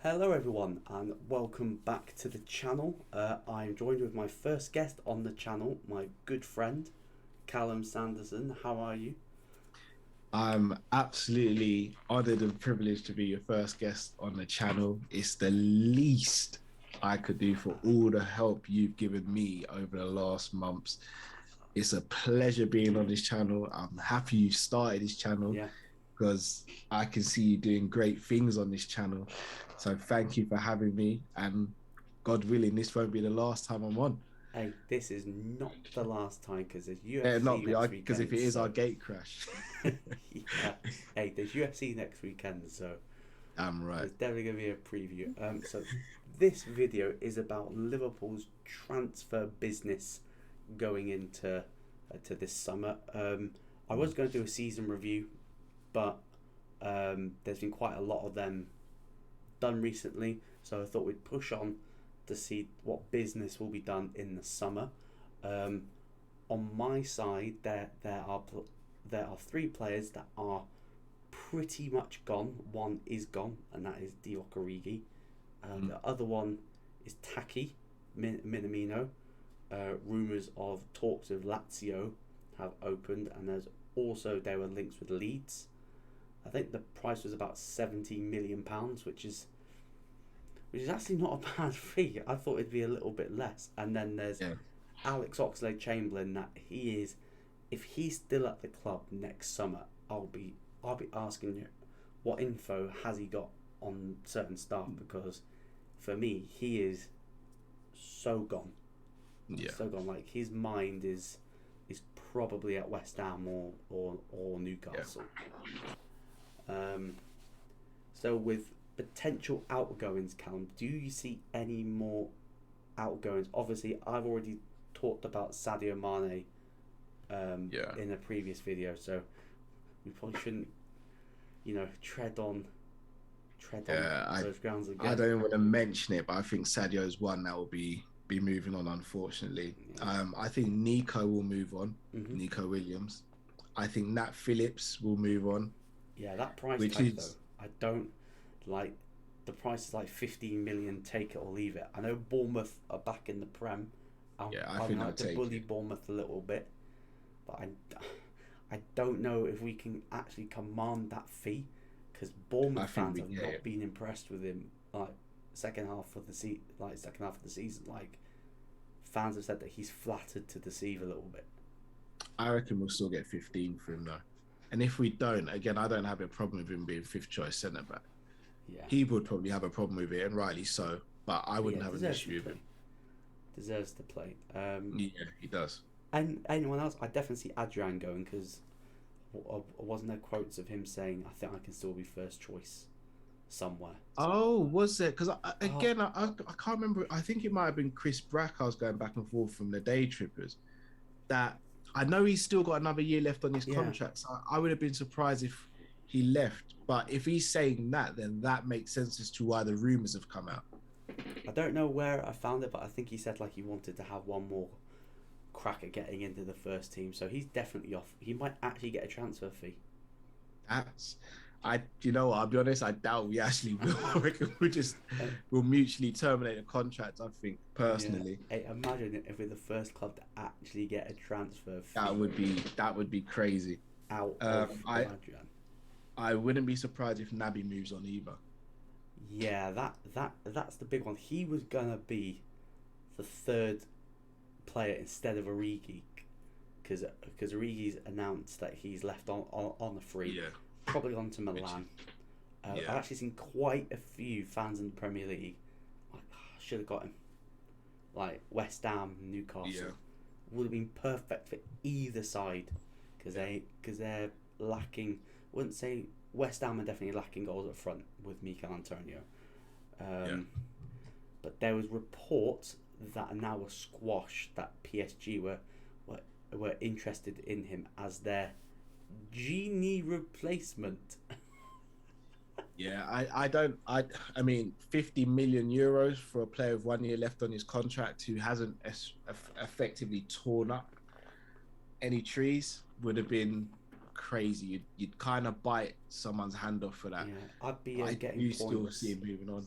Hello everyone and welcome back to the channel. I'm joined with my first guest on the channel, my good friend Callum Sanderson. How are you? I'm absolutely honored and privileged to be your first guest on the channel. It's the least I could do for all the help you've given me over the last months. It's a pleasure being on this channel. I'm happy you started this channel Yeah. because I can see you doing great things on this channel. So thank you for having me. And God willing, this won't be the last time I'm on. Hey, this is not the last time because there's Yeah, UFC not be next because if weekend. it is, our So gate crash. yeah, hey, there's UFC next weekend. So I'm right. there's definitely gonna be a preview. So this video is about Liverpool's transfer business going into to this summer. I was going to do a season review, but there's been quite a lot of them done recently, so I thought we'd push on to see what business will be done in the summer. Um, on my side, there are three players that are pretty much gone. One is gone, and that is Divock Origi. The other one is Taki Minamino. Rumours of talks with Lazio have opened, and there were links with Leeds. I think the price was about £70 million, which is actually not a bad fee. I thought it'd be a little bit less. And then there's Yeah. Alex Oxlade-Chamberlain. That he is, if he's still at the club next summer, I'll be asking you, what info has he got on certain staff? Because for me, he is so gone, Yeah. so gone. Like his mind is probably at West Ham or Yeah. Newcastle. Um, so with potential outgoings, Callum, do you see any more outgoings? Obviously, I've already talked about Sadio Mane Yeah. in a previous video, so we probably shouldn't, tread on Yeah, those grounds I again. don't want to mention it, but I think Sadio's one that will be moving on, unfortunately. Yeah. I think Nico will move on, hmm Nico Williams. I think Nat Phillips will move on, Yeah, that price which tag though, is I don't like. The price is like 15 million. Take it or leave it. I know Bournemouth are back in the Prem. yeah, I I think I'll like to take bully it. Bournemouth a little bit, but I don't know if we can actually command that fee because Bournemouth I think fans we have get not it. been impressed with him. Like second half of the season, like fans have said that he's flattered to deceive a little bit. I reckon we'll still get 15 for him though. And if we don't, again, I don't have a problem with him being fifth choice centre back. Yeah, He would probably have a problem with it, and rightly so, but I but yeah, wouldn't have an deserves to issue with play. him. Deserves to play. Yeah, he does. And anyone else? I definitely see Adrian going because wasn't there quotes of him saying, "I think I can still be first choice somewhere." Oh, was it? Because Oh, again, I can't remember. I think it might have been Chris Brack. I was going back and forth from the Day Trippers. That I know he's still got another year left on his yeah. contract. So I would have been surprised if he left. But if he's saying that, then that makes sense as to why the rumors have come out. I don't know where I found it, but I think he said like he wanted to have one more crack at getting into the first team. So he's definitely off. He might actually get a transfer fee. That's you know what, I'll be honest, I doubt we actually will. I reckon Uh, we'll mutually terminate the contract, I think, yeah. personally. Hey, imagine if we're the first club to actually get a transfer That fee would be crazy. out Um, of I Adrian. I wouldn't be surprised if Naby moves on either. Yeah, that's the big one. He was gonna be the third player instead of Origi, because Origi's announced that he's left on the free, Yeah, probably gone to which is Milan. I've yeah, actually seen quite a few fans in the Premier League like, "Oh, should have got him." Like West Ham, yeah, Newcastle would have been perfect for either side yeah, because they're lacking. I wouldn't say West Ham are definitely lacking goals up front with Mikel Antonio. yeah. Um, but there was reports that are now a squash that PSG were were interested in him as their genie replacement. Yeah, I don't I mean 50 million euros for a player with 1 year left on his contract who hasn't effectively torn up any trees would have been crazy. You'd kind of bite someone's hand off for that. Yeah, I'd be But I getting do still see points. him moving on.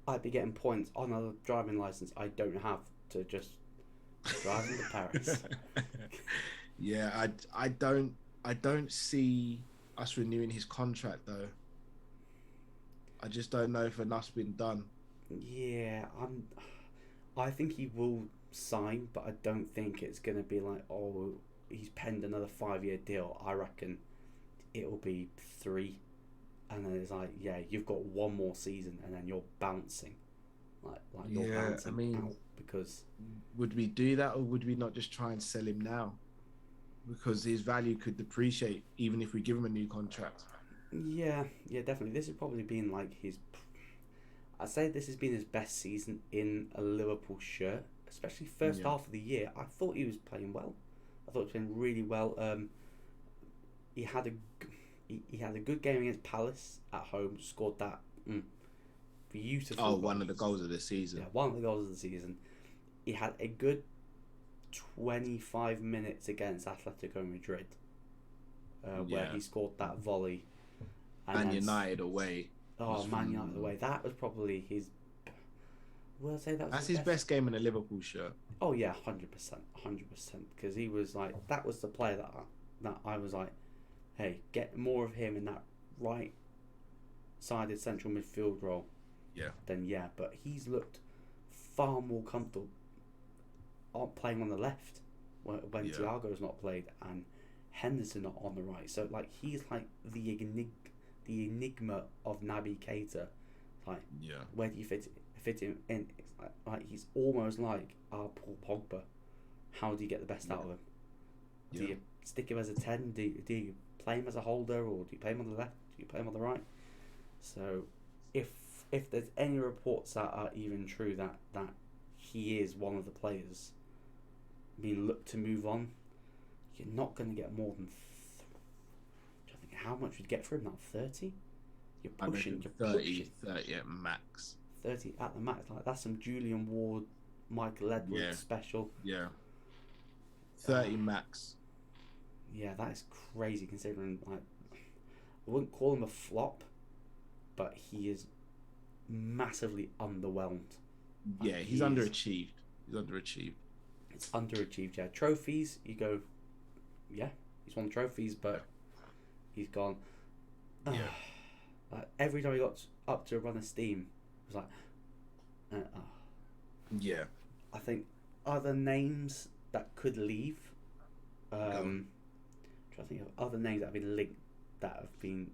I'd be getting points on a driving license I don't have to just drive into Paris. Yeah, I don't see us renewing his contract though. I just don't know if enough's been done. Yeah, I think he will sign, but I don't think it's gonna be like, oh, he's penned another 5 year deal. I reckon it'll be 3, and then it's like, yeah, you've got one more season, and then you're bouncing, like you're Yeah, I bouncing mean, out because would we do that or would we not just try and sell him now? Because his value could depreciate even if we give him a new contract. yeah, yeah, definitely. This has probably been like his. I'd say this has been his best season in a Liverpool shirt, especially first Yeah, half of the year. I thought he was playing well. I thought he was playing really well. He had a he had a good game against Palace at home. Scored that beautiful oh, goal. one of the goals of the Yeah, season. one of the goals of the season. He had a good 25 minutes against Atletico Madrid, where Yeah, he scored that volley, and and then United away was Man United phenomenal. away. That was probably his. Will I say that was That's his his best? best game in a Liverpool shirt. Oh yeah, 100%, 100%. Because he was like, that was the player that I was like, hey, get more of him in that right-sided central midfield role. Yeah, Then yeah, but he's looked far more comfortable playing on the left when yeah, Thiago's not played and Henderson not on the right. So like he's like the enigma of Naby Keita. Like yeah, where do you fit him in? It's like he's almost like our Paul Pogba. How do you get the best out of him? Do yeah. you stick him as a 10? Do you play him as a holder, or do you play him on the left? Do you play him on the right? So if there's any reports that are even true that he is one of the players being looked to move on, you're not going to get more than. I think how much would you get for him now? 30. You're I pushing. reckon You're 30, pushing 30 at max. 30 at the max. Like that's some Julian Ward, Michael Edwards Yeah, special. yeah. Uh, 30 max. yeah, that is crazy considering. Like, I wouldn't call him a flop, but he is massively underwhelmed. Like, Yeah, he's underachieved. He's underachieved. it's underachieved. Yeah, trophies. You go, yeah, he's won trophies, but he's gone. Yeah. Like, every time he got up to a run of steam, it was like, Yeah. I think other names that could leave. Trying to think of other names that have been linked that have been.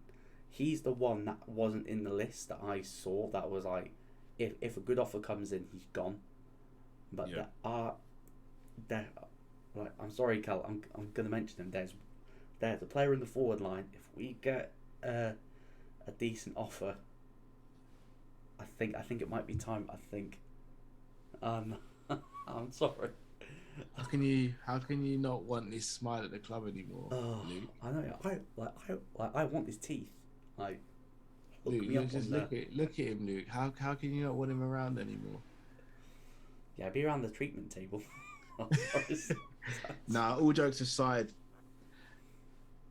He's the one that wasn't in the list that I saw. That was like, if a good offer comes in, he's gone. But Yeah. there, like I'm sorry, Cal. I'm gonna mention them. There's a player in the forward line. If we get a decent offer, I think it might be time. I think. I'm sorry. How can you not want this smile at the club anymore, Oh, Luke? I know. I want his teeth. Like, hook Luke, me you up just on that. look at him, Luke. How can you not want him around anymore? Yeah, be around the treatment table. Nah, all jokes aside,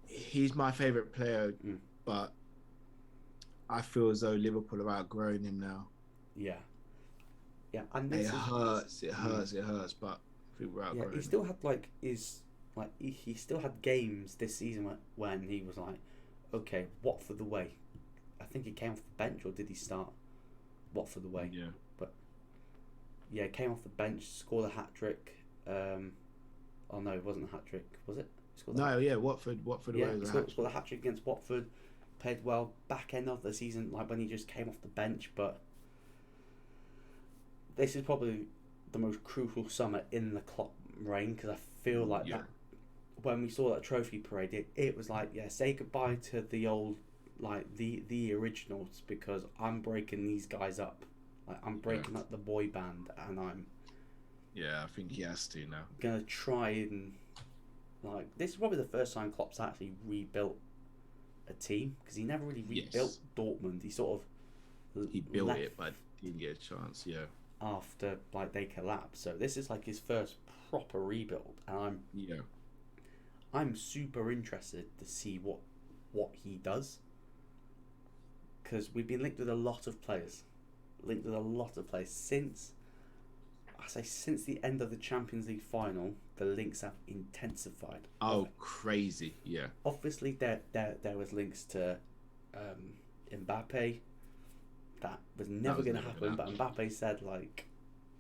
he's my favourite player, but I feel as though Liverpool have outgrown him now. Yeah, yeah, and It this is hurts, it hurts, it hurts, but I think we're yeah. outgrowing He him. still had he still had games this season when he was like, okay, Watford away. I think he came off the bench, or did he start Watford away? Yeah. But yeah, came off the bench, scored a hat trick. Oh no, it wasn't a hat trick, was it? He scored No, yeah, Watford yeah, away he was a scored, hat scored a hat trick against Watford. Played well back end of the season, like when he just came off the bench. But this is probably the most crucial summer in the Klopp reign, because I feel like Yeah. that when we saw that trophy parade, it was like, yeah, say goodbye to the old, like the originals, because I'm breaking these guys up. Like I'm breaking up the boy band, and I'm Yeah, I think he has to now. gonna try and like this is probably the first time Klopp's actually rebuilt a team, because he never really rebuilt Yes. Dortmund. He sort of He built left it, but didn't get a chance. Yeah, after like they collapsed. So this is like his first proper rebuild, and yeah, I'm super interested to see what he does, because we've been linked with a lot of players, linked with a lot of players since. Since the end of the Champions League final, the links have intensified. Oh, crazy! Yeah. Obviously, there was links to Mbappe. That was never going to happen. But Mbappe said like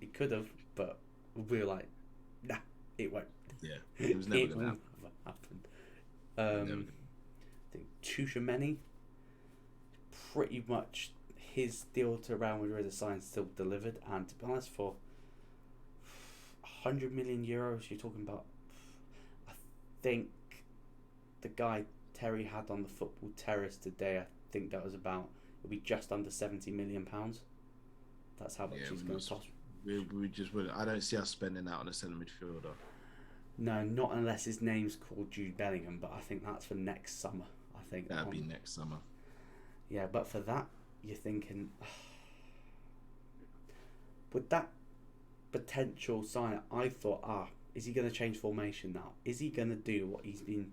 he could have, but we were like, nah, it won't. Yeah, it was never going to happen. I think Tchouameni, pretty much his deal to Real Madrid signed still delivered, and to be honest, for 100 million euros, you're talking about. I think the guy Terry had on the football terrace today, I think that was about. It'll be just under £70 million. That's how much he's going to cost. We just would. I don't see us spending that on a centre midfielder. No, not unless his name's called Jude Bellingham. But I think that's for next summer. I think that'd be next summer. Yeah, but for that, you're thinking, with that potential sign, I thought, is he going to change formation now? Is he going to do what he's been?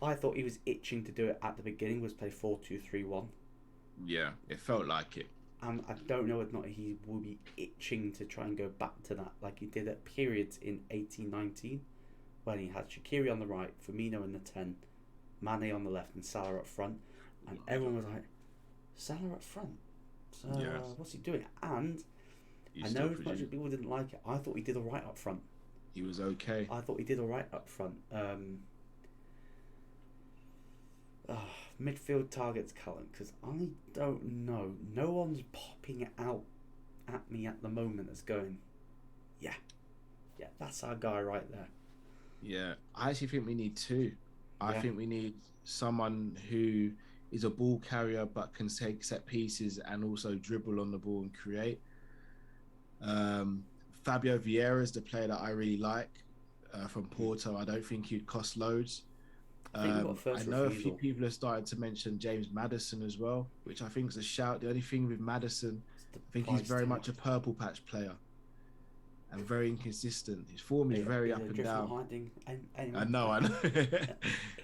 I thought he was itching to do it at the beginning. Was play 4-2-3-1. Yeah, it felt like it. And I don't know whether or not he will be itching to try and go back to that, like he did at periods in 18-19, when he had Shaqiri on the right, Firmino in the 10, Mane on the left, and Salah up front. And everyone was like, Salah up front? So what's he doing? And I know as much as people didn't like it, I thought he did all right up front. He was okay. I thought he did all right up front. Midfield targets, Callum, because I don't know. No one's popping out at me at the moment that's going, yeah, that's our guy right there. Yeah, I actually think we need two. I think we need someone who is a ball carrier but can take set pieces and also dribble on the ball and create. Fabio Vieira is the player that I really like from Porto. I don't think he'd cost loads. I know a few people have started to mention James Maddison as well, which I think is a shout. The only thing with Maddison, I think he's very much a purple patch player and very inconsistent. His form is very up and down. I know.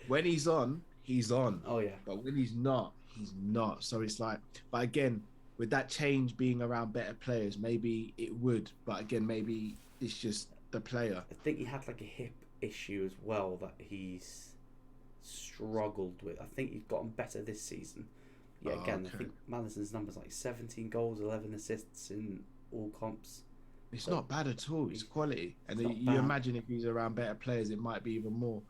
When he's on, he's on. Oh yeah. But when he's not, he's not. So it's like, but again, with that change being around better players, maybe it would. But again, maybe it's just the player. I think he had like a hip issue as well that he's struggled with. I think he's gotten better this season. I think Maddison's numbers like 17 goals, 11 assists in all comps. It's not bad at all. It's quality. And you imagine if he's around better players, it might be even more.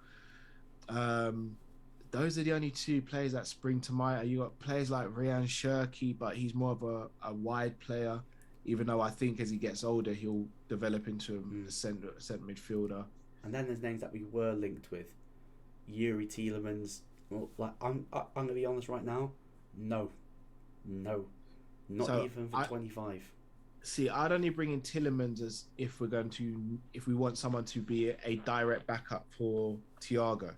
Those are the only two players that spring to mind. You got players like Ryan Cherki, but he's more of a wide player. Even though I think as he gets older, he'll develop into a centre midfielder. And then there's names that we were linked with. Yuri Tielemans. Well, like I'm gonna be honest right now. No, not so even for 25. See, I'd only bring in Tielemans as if we want someone to be a direct backup for Thiago.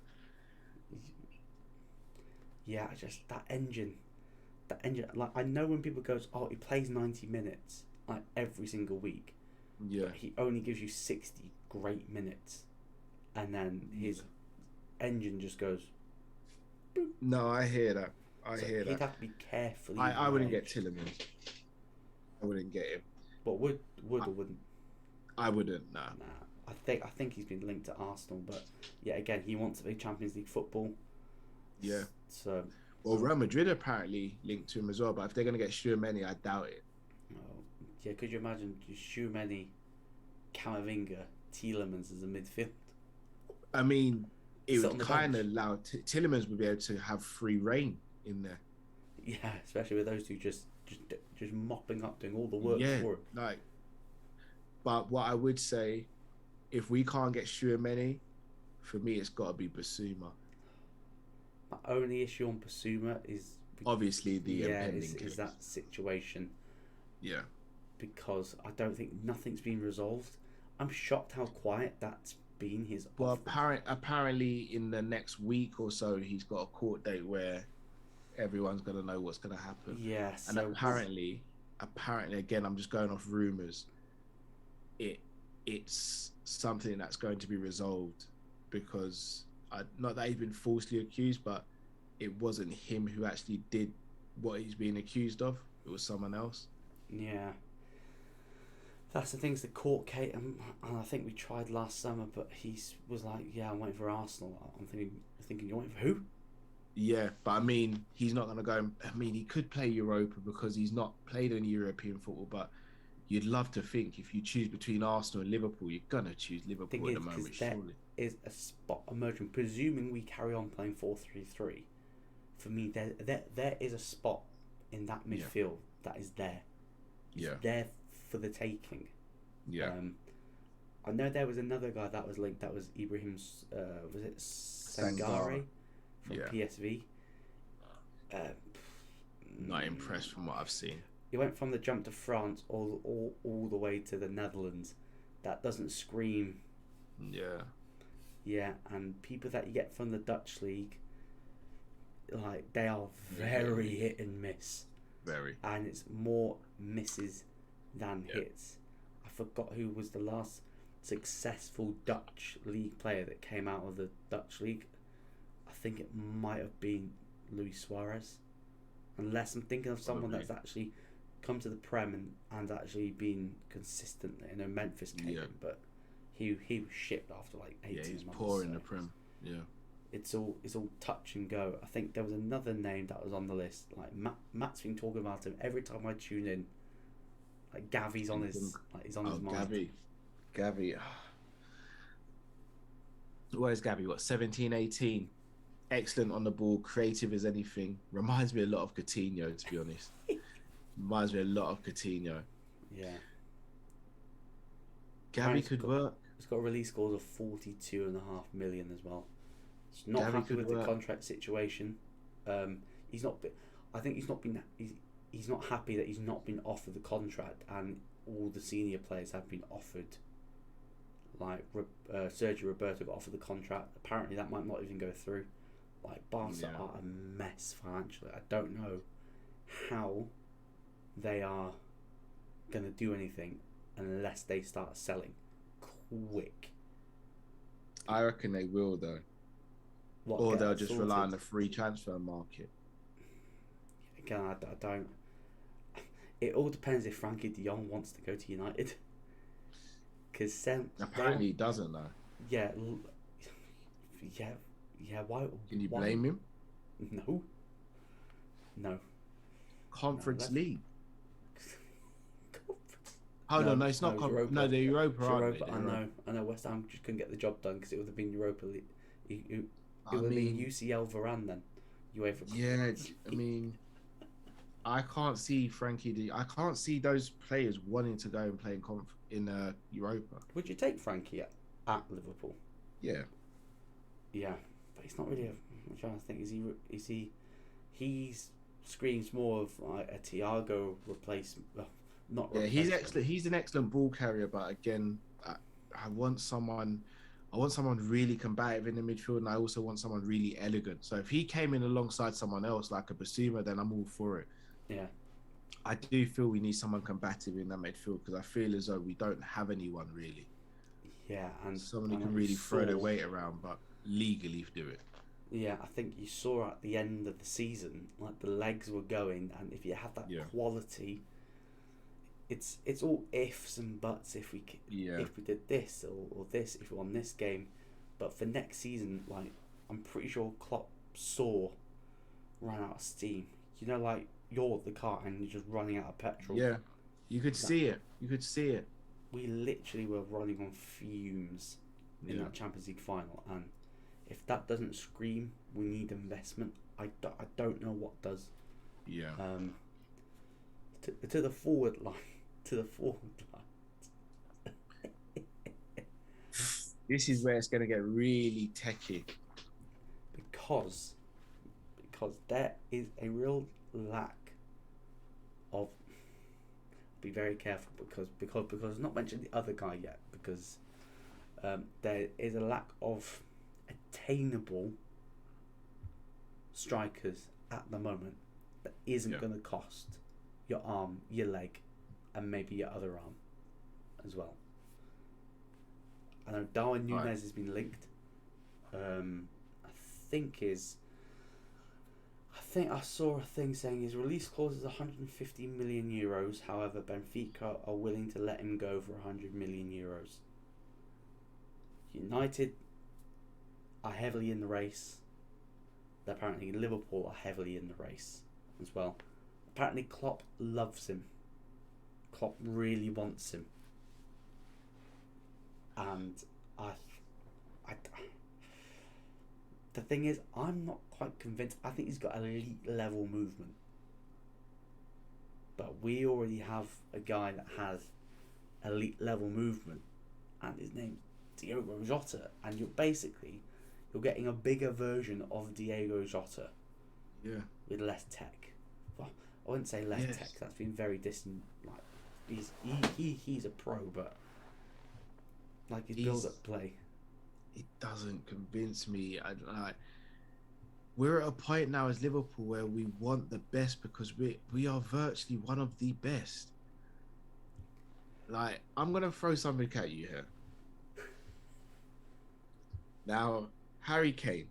Yeah, just that engine. Like I know when people goes, he plays 90 minutes like every single week. Yeah. But he only gives you 60 great minutes, and then his engine just goes. Boop. No, I hear that. He'd have to be careful. I wouldn't get Tielemans. I wouldn't get him. But would or wouldn't? I wouldn't. Nah. I think he's been linked to Arsenal, but yeah, again, he wants to play Champions League football. Yeah. So. Well, Real Madrid apparently linked to him as well, but if they're going to get Tchouameni, I doubt it. Oh, yeah, could you imagine Tchouameni, Camavinga, Tielemans as a midfield? I mean, it would kind of allow Tielemans would be able to have free reign in there. Yeah, especially with those two just mopping up, doing all the work for him. But what I would say, if we can't get Tchouameni, for me, it's got to be Basuma. My only issue on Basuma is obviously the impending is that situation. Yeah, because I don't think nothing's been resolved. I'm shocked how quiet that's been. Well, apparently in the next week or so, he's got a court date where everyone's gonna know what's gonna happen. Yes, and apparently, again, I'm just going off rumors. It's something that's going to be resolved because. Not that he's been falsely accused, but it wasn't him who actually did what he's being accused of. It was someone else. Yeah. That's the things that caught Kate, and I think we tried last summer, but he was like, "Yeah, I'm waiting for Arsenal." I'm thinking, you're waiting for who? Yeah, but I mean, he's not going to go. I mean, he could play Europa because he's not played any European football. But you'd love to think if you choose between Arsenal and Liverpool, you're going to choose Thing Liverpool at is, the because moment, there surely. is a spot emerging, presuming we carry on playing 4-3-3. For me, there is a spot in that midfield that is there. It's there for the taking. Yeah. I know there was another guy that was linked. That was Ibrahim's. Was it Sangare from PSV? Not impressed from what I've seen. He went from the jump to France all the way to the Netherlands. That doesn't scream. Yeah. Yeah, and people that you get from the Dutch league, like, they are very hit and miss. Very. And it's more misses than hits. I forgot who was the last successful Dutch league player that came out of the Dutch league. I think it might have been Luis Suarez. Unless I'm thinking of someone that's actually come to the Prem and actually been consistent. You know, Memphis came in, but he was shipped after like 18 months. Yeah, he's poor in the Prem. Yeah. It's all touch and go. I think there was another name that was on the list. Like Matt's been talking about him every time I tune in. Like Gavi's on his his mind. Gavi. Where's Gavi? What, 17, 18? Excellent on the ball, creative as anything. Reminds me a lot of Coutinho, to be honest. Reminds me a lot of Coutinho. Yeah. Gavi could work. He's got release scores of 42.5 million as well. He's not happy with the contract situation. He's not. I think he's not been. He's not happy that he's not been offered the contract, and all the senior players have been offered. Like Sergio Roberto got offered the contract. Apparently, that might not even go through. Like Barca are a mess financially. I don't know how they are going to do anything unless they start selling quick. I reckon they will, though. Or they'll just rely on the free transfer market. Again, I don't. It all depends if Frankie de Jong wants to go to United. Because apparently he doesn't, though. Yeah. Why? Can you blame him? No. Conference League. Hold on, no, it's not. No, the Europa. I know. West Ham just couldn't get the job done because it would have been Europa League. It would have been UCL Varane then. UEFA. Yeah, I mean, I can't see I can't see those players wanting to go and play in Europa. Would you take Frankie at Liverpool? Yeah. Yeah, but he's not really. I'm trying to think. Is he? He's screams more of like a Thiago replacement. He's excellent. He's an excellent ball carrier, but again, I want someone really combative in the midfield, and I also want someone really elegant. So if he came in alongside someone else like a Basuma, then I'm all for it. Yeah. I do feel we need someone combative in that midfield because I feel as though we don't have anyone really. Yeah, and someone who can really throw their weight around, but legally do it. Yeah, I think you saw at the end of the season, like the legs were going, and if you have that quality, it's all ifs and buts. If we did this or this, if we won this game, but for next season, like I'm pretty sure Klopp ran out of steam. You know, like you're the car and you're just running out of petrol. Yeah, you could see it. You could see it. We literally were running on fumes in that Champions League final, and if that doesn't scream, we need investment. I don't know what does. Yeah. To the forward line. This is where it's going to get really techie. Because there is a real lack of. Be very careful because not mentioned the other guy yet because there is a lack of attainable strikers at the moment that isn't going to cost your arm, your leg, and maybe your other arm as well. I know Darwin Núñez has been linked. I think think I saw a thing saying his release clause is 150 million euros. However, Benfica are willing to let him go for 100 million euros. United are heavily in the race. Apparently, Liverpool are heavily in the race as well. Apparently, Klopp loves him. Klopp really wants him, and the thing is, I'm not quite convinced. I think he's got elite level movement, but we already have a guy that has elite level movement, and his name's Diogo Jota, and you're getting a bigger version of Diego Jota. Yeah. With less tech. Well, I wouldn't say less tech. That's been very distant. Like he's a pro, but like his build-up play. It doesn't convince me. We're at a point now as Liverpool where we want the best because we are virtually one of the best. Like, I'm gonna throw something at you here. Now, Harry Kane.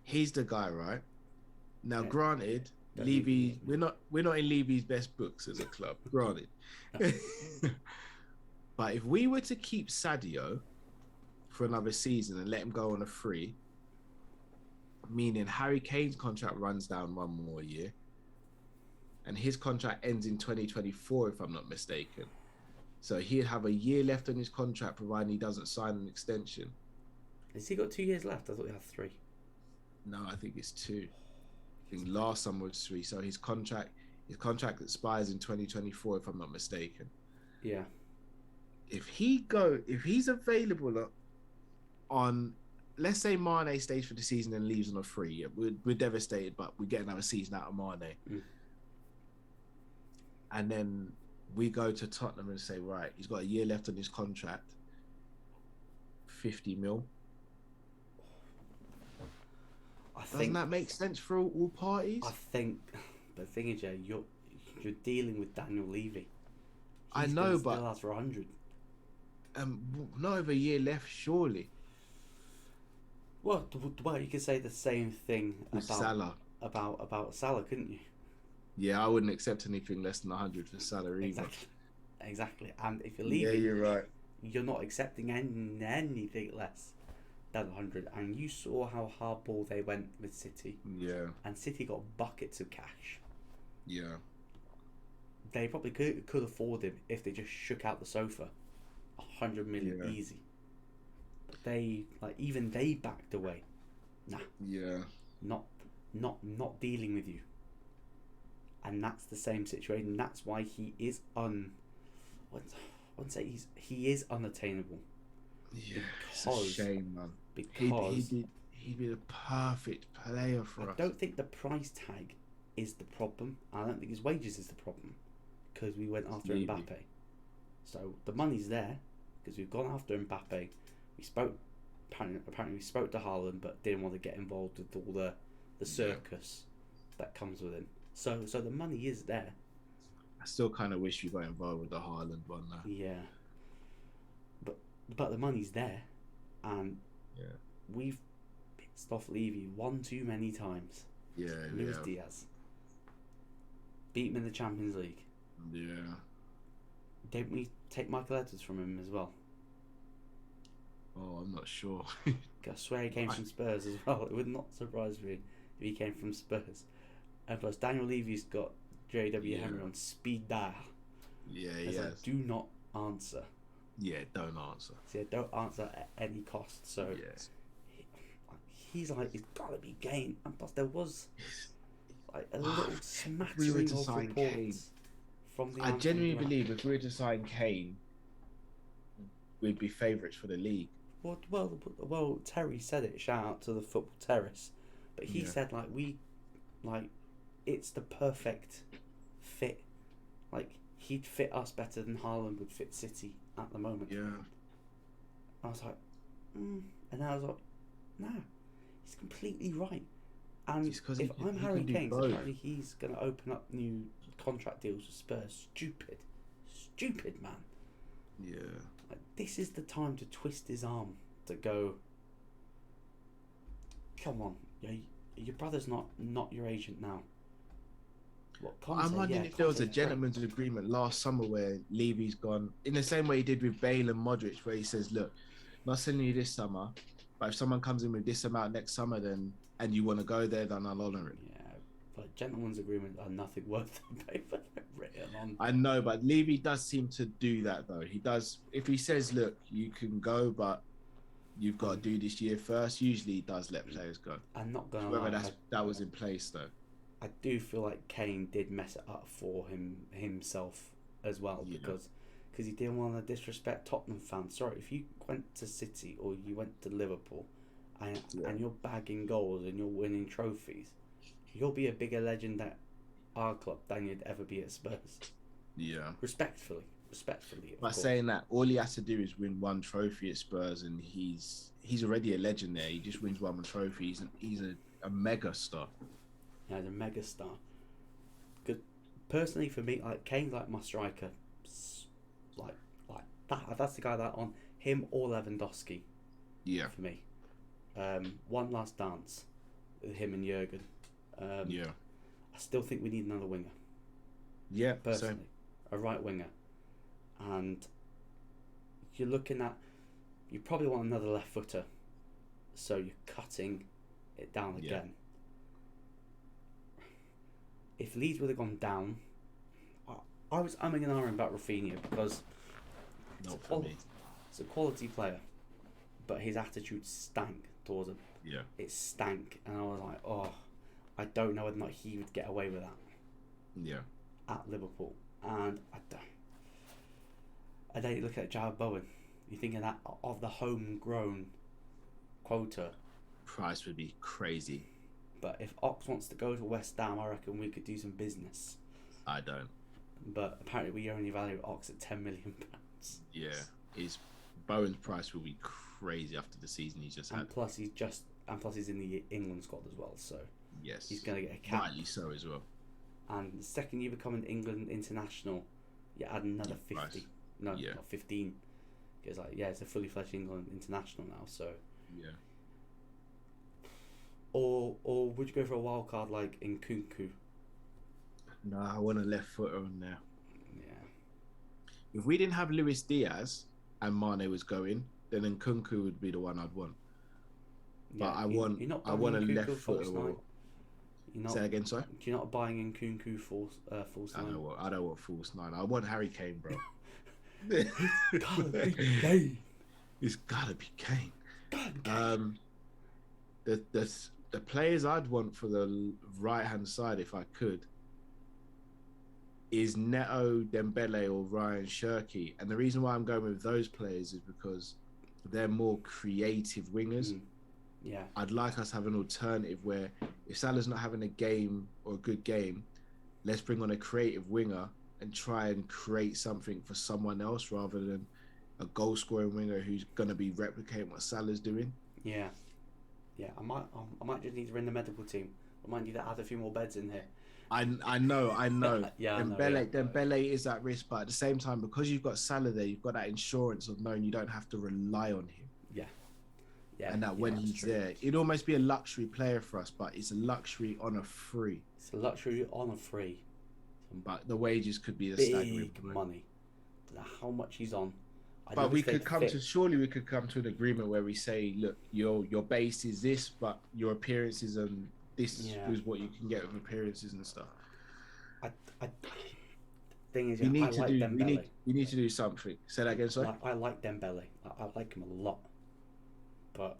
He's the guy, right? Now, granted, Levy, we're not in Levy's best books as a club, granted. But if we were to keep Sadio for another season and let him go on a free, meaning Harry Kane's contract runs down one more year, and his contract ends in 2024, if I'm not mistaken. So he'd have a year left on his contract, providing he doesn't sign an extension. Has he got 2 years left? I thought he had 3. No, I think it's 2. I think last summer was 3. So his contract expires in 2024, if I'm not mistaken. Yeah. If he's available on, let's say Mane stays for the season and leaves on a free, yeah, we're devastated, but we get another season out of Mane. Mm. And then we go to Tottenham and say, right, he's got a year left on his contract, 50 mil. Doesn't that make sense for all parties? I think, but the thing is, you're dealing with Daniel Levy. I know, but still ask for 100. Not over a year left, surely. Well, you could say the same thing with Salah. About Salah, couldn't you? Yeah, I wouldn't accept anything less than 100 for Salah either. Exactly. And if you're leaving, yeah, you're right. You're not accepting anything less than 100. And you saw how hardball they went with City. Yeah. And City got buckets of cash. Yeah. They probably could afford him if they just shook out the sofa. 100 million easy. But even they backed away. Nah. Yeah. Not dealing with you. And that's the same situation. That's why he is I wouldn't say he is unattainable. Yeah, it's a shame, man. Because he'd be the perfect player for us. I don't think the price tag is the problem. I don't think his wages is the problem, because we went after Mbappe. So the money's there because we've gone after Mbappe. We spoke apparently we spoke to Haaland, but didn't want to get involved with all the circus that comes with him. So the money is there. I still kind of wish we got involved with the Haaland one though. Yeah. But the money's there, and we've pissed off Levy one too many times. Yeah, Luis Diaz. Beat him in the Champions League. Yeah. Didn't we take Michael Edwards from him as well? Oh, I'm not sure. I swear he came from Spurs as well. It would not surprise me if he came from Spurs. And plus, Daniel Levy's got J.W. Henry on speed dial. Yeah, Like, do not answer. Yeah, don't answer. So yeah, don't answer at any cost. So he's like, it's got to be Kane. And plus, there was like a little smattering of reports from the. I genuinely believe if we were to sign Kane, we'd be favourites for the league. Well, Terry said it. Shout out to the Football Terrace, but he said it's the perfect fit. Like, he'd fit us better than Haaland would fit City at the moment. Yeah. I was like, and then I was like, nah, he's completely right. And if I'm Harry Kane, apparently he's going to open up new contract deals with Spurs. Stupid man. Yeah. Like, this is the time to twist his arm to go, come on, your brother's not your agent now. What Conte? I'm wondering if there was a gentleman's agreement last summer where Levy's gone in the same way he did with Bale and Modric, where he says, "Look, not sending you this summer, but if someone comes in with this amount next summer, then and you want to go there, then I'll honour it." Yeah, but gentlemen's agreements are nothing worth the paper they're written on. I know, but Levy does seem to do that though. He does. If he says, "Look, you can go, but you've got to do this year first," usually he does let players go. I'm not gonna whether lie, that was in place though. I do feel like Kane did mess it up for himself as well, because he didn't want to disrespect Tottenham fans. Sorry, if you went to City or you went to Liverpool and you're bagging goals and you're winning trophies, you'll be a bigger legend at our club than you'd ever be at Spurs. Yeah. Respectfully. By saying that, all he has to do is win one trophy at Spurs, and he's already a legend there. He just wins one trophy. He's a mega star. Yeah, he's a mega star. Good. Personally, for me, like Kane's like my striker. Like that. That's the guy that on him or Lewandowski. Yeah. For me, one last dance with him and Jurgen. I still think we need another winger. Yeah, personally, a right winger, and you're looking at, you probably want another left footer, so you're cutting it down again. If Leeds would have gone down, I was umming and ahhing about Rafinha because it's a quality player, but his attitude stank towards him. Yeah, it stank, and I was like, oh, I don't know whether or not he would get away with that. Yeah. At Liverpool, and I don't. And then you look at Jared Bowen. You're thinking that of the homegrown quota, price would be crazy. But if Ox wants to go to West Ham, I reckon we could do some business. I don't. But apparently, we only value Ox at £10 million. Yeah, Bowen's price will be crazy after the season he's just had. Plus, he's in the England squad as well. So yes, he's going to get a cap. Rightly so as well. And the second you become an England international, you add another 50. Price. No, not 15. Because it's a fully fledged England international now. So yeah. Or would you go for a wild card like Nkunku? No, I want a left footer on there. Yeah. If we didn't have Luis Diaz and Mane was going, then Nkunku would be the one I'd want. But I want a left footer. Say that again, sorry? You're not buying Nkunku false nine? I don't want false nine. I want Harry Kane, bro. It's gotta be Kane. It's gotta be Kane. The players I'd want for the right hand side, if I could, is Neto, Dembele, or Ryan Cherki. And the reason why I'm going with those players is because they're more creative wingers. Yeah. I'd like us to have an alternative where if Salah's not having a game or a good game, let's bring on a creative winger and try and create something for someone else rather than a goal scoring winger who's going to be replicating what Salah's doing. Yeah. Yeah, I might just need to run the medical team. I might need to add a few more beds in here. I know. Yeah, Dembele is at risk, but at the same time, because you've got Salah there, you've got that insurance of knowing you don't have to rely on him. Yeah, and that when he's there, it'd almost be a luxury player for us, but it's a luxury on a free. It's a luxury on a free. But the wages could be a staggering money. How much he's on. But we could come to an agreement where we say, look, your base is this, but your appearances and this is what you can get with appearances and stuff. Thing is, we need to do something. Say that again, sorry. I like Dembele. I like him a lot, but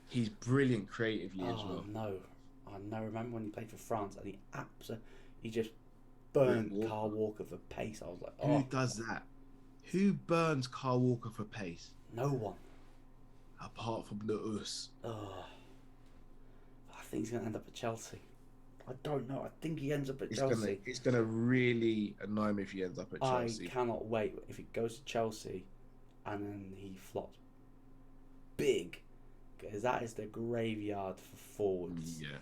he's brilliant creatively as well. I know. Remember when he played for France and he just burned Kyle Walker for pace. I was like, who does that? Who burns Kyle Walker for pace? No one. Apart from the us. I think he's going to end up at Chelsea. I don't know. I think he ends up at Chelsea. It's going to really annoy me if he ends up at Chelsea. I cannot wait if he goes to Chelsea and then he flops big. Because that is the graveyard for forwards. Yeah.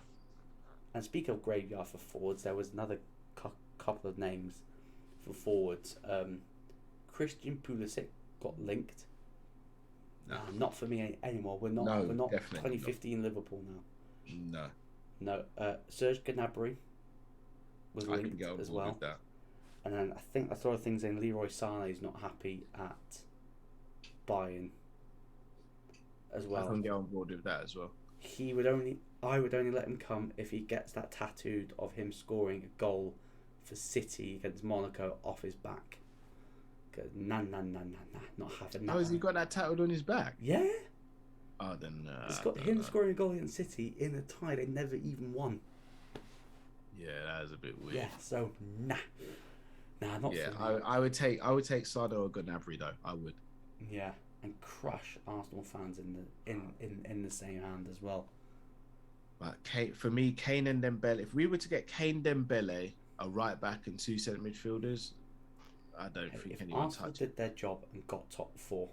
And speaking of graveyard for forwards, there was another couple of names for forwards. Christian Pulisic got linked. No. Not for me anymore. We're not 2015 Liverpool now. No, No. Serge Gnabry was I can linked get on as board well. with that. And then I think I saw things saying Leroy Sané is not happy at Bayern as I well. can get on board with that as well. I would only let him come if he gets that tattooed of him scoring a goal for City against Monaco off his back. Because nah, not having that. Oh, has he got that tattooed on his back? Yeah. Oh, then It's I got don't him know. scoring a goal against City in a tie they never even won. Yeah, that is a bit weird. Yeah, so nah, not Yeah, for me. I would take Sado or Gnabry though. I would. Yeah, and crush Arsenal fans in the same hand as well. But for me, Kane and Dembele. If we were to get Kane, Dembele, a right back and two centre midfielders, I don't think If anyone Arsenal touch it. did their job and got top four,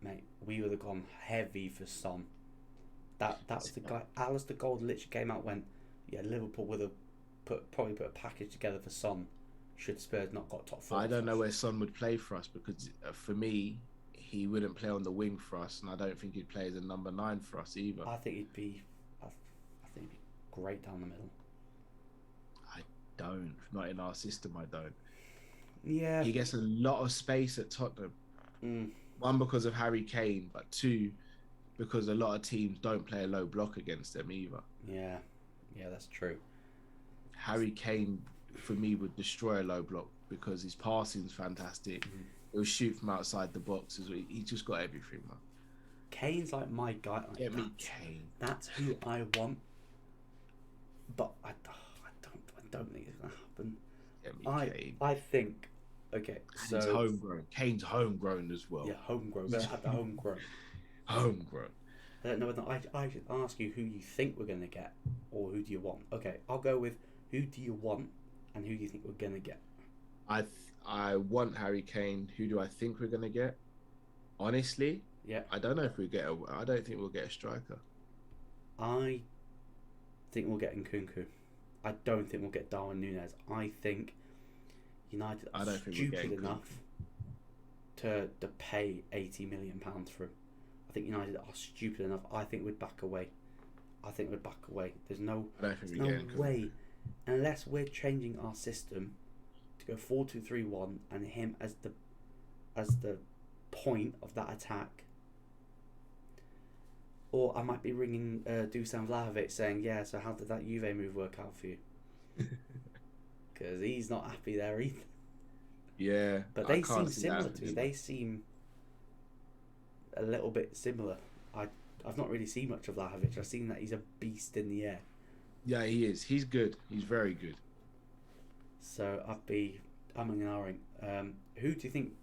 mate, we would have gone heavy for Son. That was the guy. Alistair Gold literally came out when, yeah, Liverpool would have probably put a package together for Son. Should Spurs not got top four? I don't know where Son would play for us because for me, he wouldn't play on the wing for us, and I don't think he'd play as a number 9 for us either. I think he'd be great down the middle. I don't. Not in our system. I don't. Yeah. He gets a lot of space at Tottenham. One, because of Harry Kane, but two, because a lot of teams don't play a low block against them either. Yeah, that's true. Harry Kane, for me, would destroy a low block because his passing's fantastic. He'll shoot from outside the box. He just got everything, man. Kane's like my guy. Like, Get me Kane. That's who I want. But I don't think it's gonna happen. Get me Kane. I think. Okay, so he's homegrown. Kane's homegrown as well. Yeah, homegrown. Better have the homegrown. Homegrown. I don't know whether I should ask you who you think we're gonna get, or who do you want. Okay, I'll go with who do you want, and who do you think we're gonna get. I want Harry Kane. Who do I think we're gonna get? Honestly, yeah, I don't know if we get. I don't think we'll get a striker. I think we'll get Nkunku. I don't think we'll get Darwin Núñez. I think United are stupid enough to pay £80 million for him. I think United are stupid enough. I think we'd back away. There's no way, unless we're changing our system to go 4-2-3-1 and him as the point of that attack. Or I might be ringing Dusan Vlahovic saying, yeah, so how did that Juve move work out for you? Because he's not happy there either. Yeah. But they seem similar to me. They seem a little bit similar. I've not really seen much of Vlahovic. I've seen that he's a beast in the air. Yeah, he is. He's good. He's very good. So I'm ignoring. Who do you think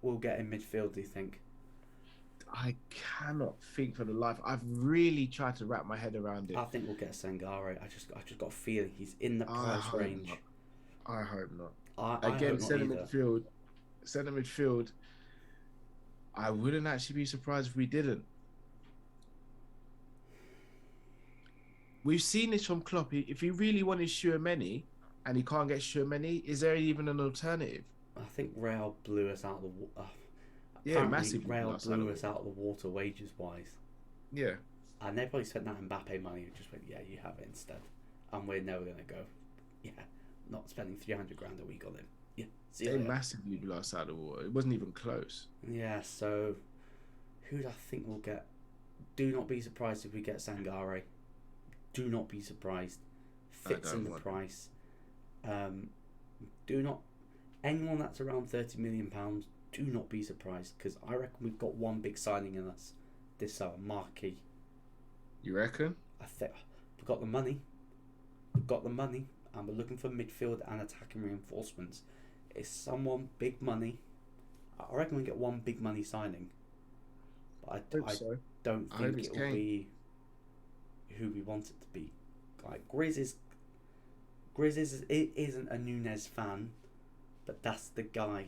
will get in midfield, do you think? I cannot think for the life. I've really tried to wrap my head around it. I think we'll get Sangare. I just got a feeling he's in the price range. I hope not. Again, centre midfield. I wouldn't actually be surprised if we didn't. We've seen this from Klopp. If he really wanted Tchouaméni and he can't get Tchouaméni, is there even an alternative? I think Real blew us out of the water. Yeah, massively. Real blew us out of the water wages wise. Yeah. And they probably spent that Mbappe money and just went, yeah, you have it instead. And we're never going to go, yeah, not spending 300 grand a week on him. Yeah, they massively blew us out of the water. It wasn't even close. Yeah, so who do I think we'll get? Do not be surprised if we get Sangare. Do not be surprised. Fits in the price. Do not, anyone that's around £30 million, do not be surprised, because I reckon we've got one big signing in us this summer, Marquis. You reckon? I think we've got the money, and we're looking for midfield and attacking reinforcements. It's someone big money. I reckon we get one big money signing, but I don't think it will be who we want it to be. Like Grizz isn't a Núñez fan, but that's the guy.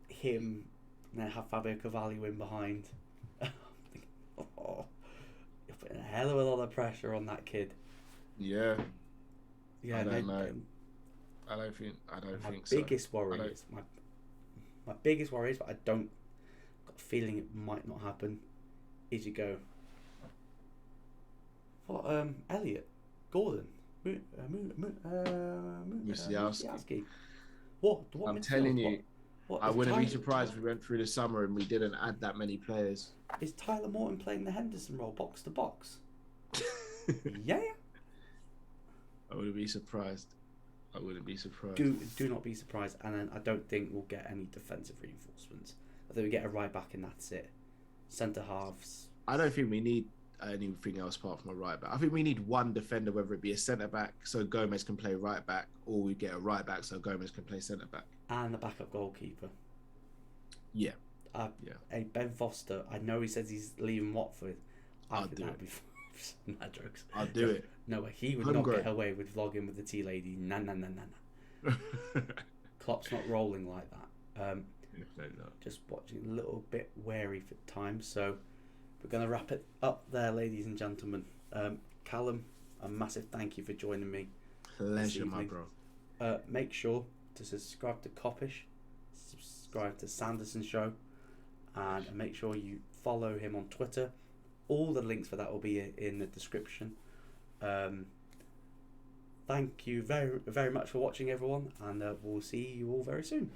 Him, and then have Fabio Carvalho in behind. You're putting a hell of a lot of pressure on that kid. Yeah. Yeah, I don't know. I don't think so. My biggest worry is, but I don't got a feeling it might not happen, is you go What? Elliot, Gordon, Musialski. What I'm midfield? telling you, What I is wouldn't be Tyler- surprised if we went through the summer and we didn't add that many players. Is Tyler Morton playing the Henderson role, box to box? Yeah. I wouldn't be surprised. I wouldn't be surprised. Do not be surprised. And then I don't think we'll get any defensive reinforcements. I think we get a right back and that's it. Centre halves. I don't think we need anything else apart from a right back. I think we need one defender, whether it be a centre back so Gomez can play right back, or we get a right back so Gomez can play centre back. And a backup goalkeeper. Yeah. Hey, Ben Foster, I know he says he's leaving Watford. I'll do it. No jokes. I'll do it. No, he would not get away with vlogging with the tea lady. Nah. Klopp's not rolling like that. Just watching a little bit wary for time, so we're going to wrap it up there, ladies and gentlemen. Callum, a massive thank you for joining me. Pleasure, my bro. Make sure to subscribe to Kopish, subscribe to Sanderson Show, and make sure you follow him on Twitter. All the links for that will be in the description. Thank you very, very much for watching, everyone, and we'll see you all very soon.